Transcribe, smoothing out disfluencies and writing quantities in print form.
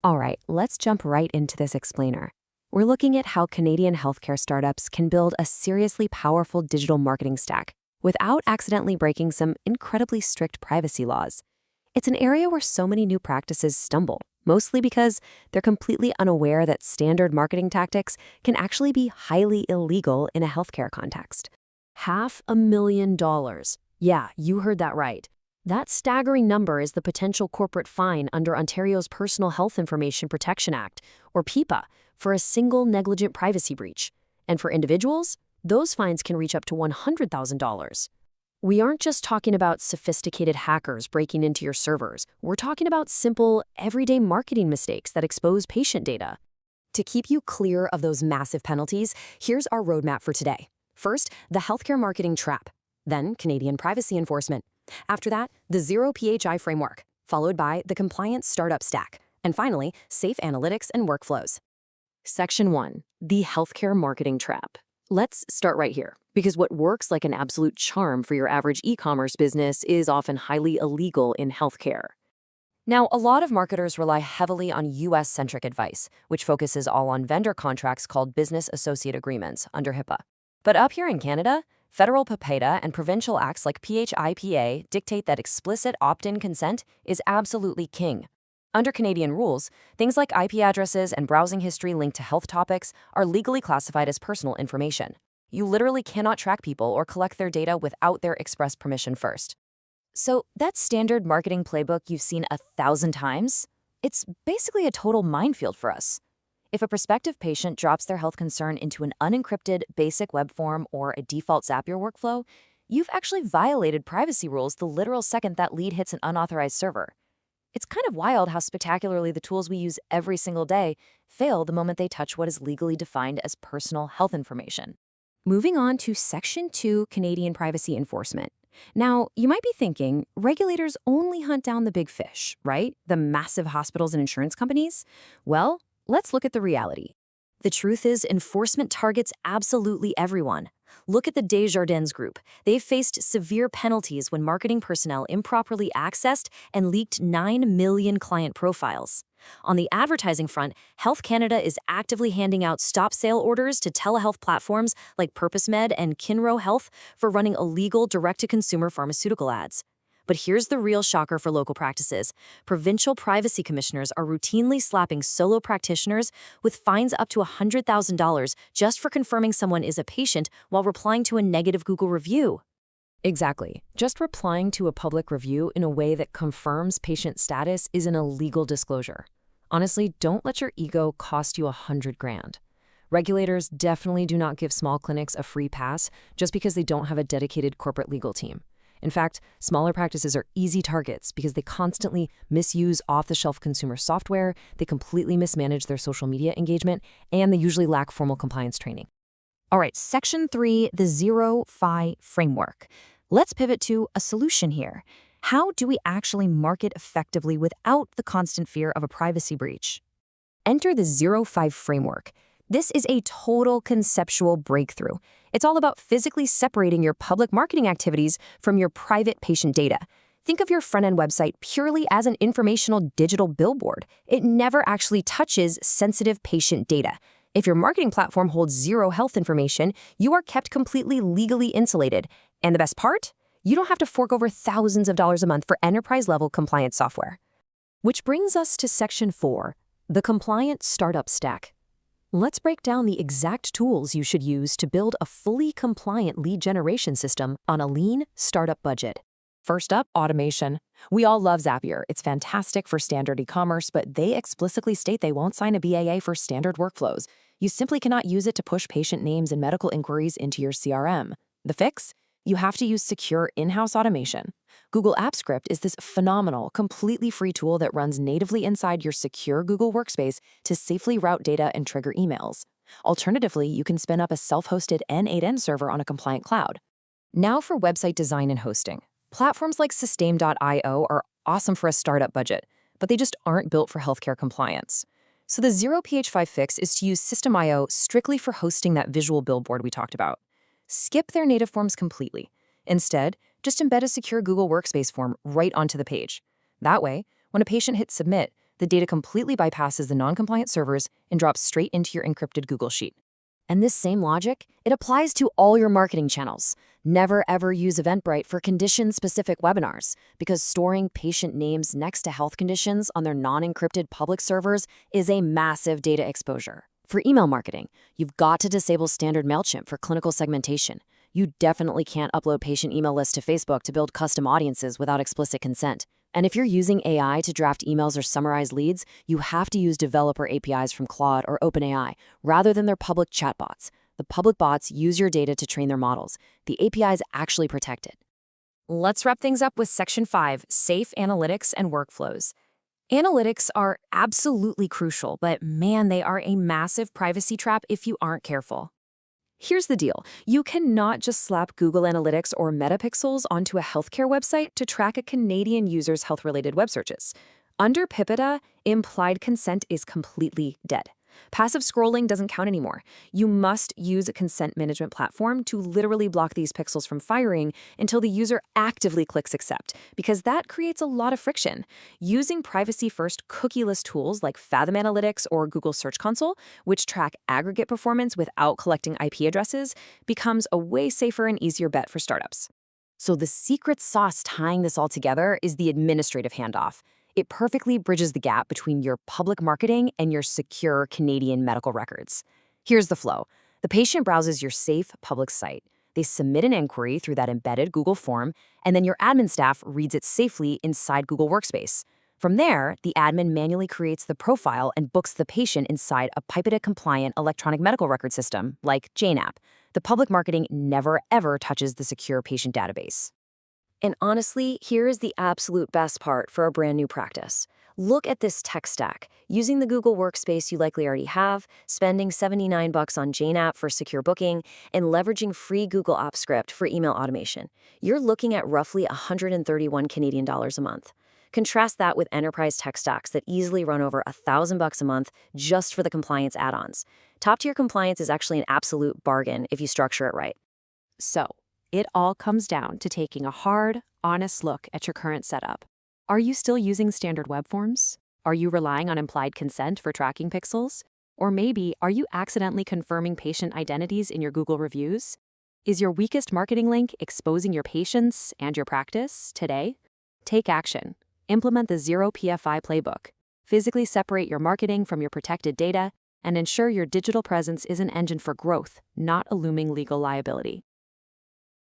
All right, let's jump right into this explainer. We're looking at how Canadian healthcare startups can build a seriously powerful digital marketing stack without accidentally breaking some incredibly strict privacy laws. It's an area where so many new practices stumble, mostly because they're completely unaware that standard marketing tactics can actually be highly illegal in a healthcare context. $500,000. Yeah, you heard that right. That staggering number is the potential corporate fine under Ontario's Personal Health Information Protection Act, or PHIPA, for a single negligent privacy breach. And for individuals, those fines can reach up to $100,000. We aren't just talking about sophisticated hackers breaking into your servers. We're talking about simple, everyday marketing mistakes that expose patient data. To keep you clear of those massive penalties, here's our roadmap for today. First, the healthcare marketing trap. Then, Canadian privacy enforcement. After that, the Zero PHI framework, followed by the compliance startup stack. And finally, safe analytics and workflows. Section 1. The healthcare marketing trap. Let's start right here, because what works like an absolute charm for your average e-commerce business is often highly illegal in healthcare. Now, a lot of marketers rely heavily on US-centric advice, which focuses all on vendor contracts called business associate agreements under HIPAA. But up here in Canada, federal PPADA and provincial acts like PHI dictate that explicit opt-in consent is absolutely king. Under Canadian rules, things like IP addresses and browsing history linked to health topics are legally classified as personal information. You literally cannot track people or collect their data without their express permission first. So that standard marketing playbook you've seen 1,000 times, it's basically a total minefield for us. If a prospective patient drops their health concern into an unencrypted basic web form or a default Zapier workflow, you've actually violated privacy rules the literal second that lead hits an unauthorized server. It's kind of wild how spectacularly the tools we use every single day fail the moment they touch what is legally defined as personal health information. Moving on to Section 2, Canadian privacy enforcement. Now, you might be thinking, regulators only hunt down the big fish, right? The massive hospitals and insurance companies? Well, let's look at the reality. The truth is, enforcement targets absolutely everyone. Look at the Desjardins Group. They've faced severe penalties when marketing personnel improperly accessed and leaked 9 million client profiles. On the advertising front, Health Canada is actively handing out stop sale orders to telehealth platforms like PurposeMed and Kinro Health for running illegal direct-to-consumer pharmaceutical ads. But here's the real shocker for local practices. Provincial privacy commissioners are routinely slapping solo practitioners with fines up to $100,000 just for confirming someone is a patient while replying to a negative Google review. Exactly. Just replying to a public review in a way that confirms patient status is an illegal disclosure. Honestly, don't let your ego cost you $100,000. Regulators definitely do not give small clinics a free pass just because they don't have a dedicated corporate legal team. In fact, smaller practices are easy targets because they constantly misuse off-the-shelf consumer software, they completely mismanage their social media engagement, and they usually lack formal compliance training. All right, Section 3, the Zero PHI framework. Let's pivot to a solution here. How do we actually market effectively without the constant fear of a privacy breach? Enter the Zero PHI framework. This is a total conceptual breakthrough. It's all about physically separating your public marketing activities from your private patient data. Think of your front-end website purely as an informational digital billboard. It never actually touches sensitive patient data. If your marketing platform holds zero health information, you are kept completely legally insulated. And the best part? You don't have to fork over thousands of dollars a month for enterprise-level compliance software. Which brings us to Section 4, the compliant startup stack. Let's break down the exact tools you should use to build a fully compliant lead generation system on a lean startup budget. First up, automation. We all love Zapier. It's fantastic for standard e-commerce, but they explicitly state they won't sign a BAA for standard workflows. You simply cannot use it to push patient names and medical inquiries into your CRM. The fix? You have to use secure in-house automation. Google App Script is this phenomenal, completely free tool that runs natively inside your secure Google Workspace to safely route data and trigger emails. Alternatively, you can spin up a self-hosted N8N server on a compliant cloud. Now for website design and hosting. Platforms like Systeme.io are awesome for a startup budget, but they just aren't built for healthcare compliance. So the Zero PHI fix is to use Systeme.io strictly for hosting that visual billboard we talked about. Skip their native forms completely. Instead, just embed a secure Google Workspace form right onto the page. That way, when a patient hits submit, the data completely bypasses the non-compliant servers and drops straight into your encrypted Google Sheet. And this same logic, it applies to all your marketing channels. Never ever use Eventbrite for condition-specific webinars, because storing patient names next to health conditions on their non-encrypted public servers is a massive data exposure. For email marketing, you've got to disable standard MailChimp for clinical segmentation. You definitely can't upload patient email lists to Facebook to build custom audiences without explicit consent. And if you're using AI to draft emails or summarize leads, you have to use developer APIs from Claude or OpenAI rather than their public chatbots. The public bots use your data to train their models. The API is actually protected. Let's wrap things up with Section 5, Safe Analytics and Workflows. Analytics are absolutely crucial, but man, they are a massive privacy trap if you aren't careful. Here's the deal. You cannot just slap Google Analytics or Metapixels onto a healthcare website to track a Canadian user's health-related web searches. Under PIPEDA, implied consent is completely dead. Passive scrolling doesn't count anymore. You must use a consent management platform to literally block these pixels from firing until the user actively clicks accept, because that creates a lot of friction. Using privacy-first cookieless tools like Fathom Analytics or Google Search Console, which track aggregate performance without collecting IP addresses, becomes a way safer and easier bet for startups. So the secret sauce tying this all together is the administrative handoff. It perfectly bridges the gap between your public marketing and your secure Canadian medical records. Here's the flow. The patient browses your safe public site. They submit an inquiry through that embedded Google form, and then your admin staff reads it safely inside Google Workspace. From there, the admin manually creates the profile and books the patient inside a PIPEDA-compliant electronic medical record system like JNAP. The public marketing never, ever touches the secure patient database. And honestly, here is the absolute best part for a brand new practice. Look at this tech stack. Using the Google Workspace you likely already have, spending $79 on JNAP for secure booking, and leveraging free Google Apps Script for email automation. You're looking at roughly 131 Canadian dollars a month. Contrast that with enterprise tech stacks that easily run over $1,000 a month just for the compliance add-ons. Top-tier compliance is actually an absolute bargain if you structure it right. So, it all comes down to taking a hard, honest look at your current setup. Are you still using standard web forms? Are you relying on implied consent for tracking pixels? Or maybe, are you accidentally confirming patient identities in your Google reviews? Is your weakest marketing link exposing your patients and your practice today? Take action. Implement the Zero PHI Playbook. Physically separate your marketing from your protected data and ensure your digital presence is an engine for growth, not a looming legal liability.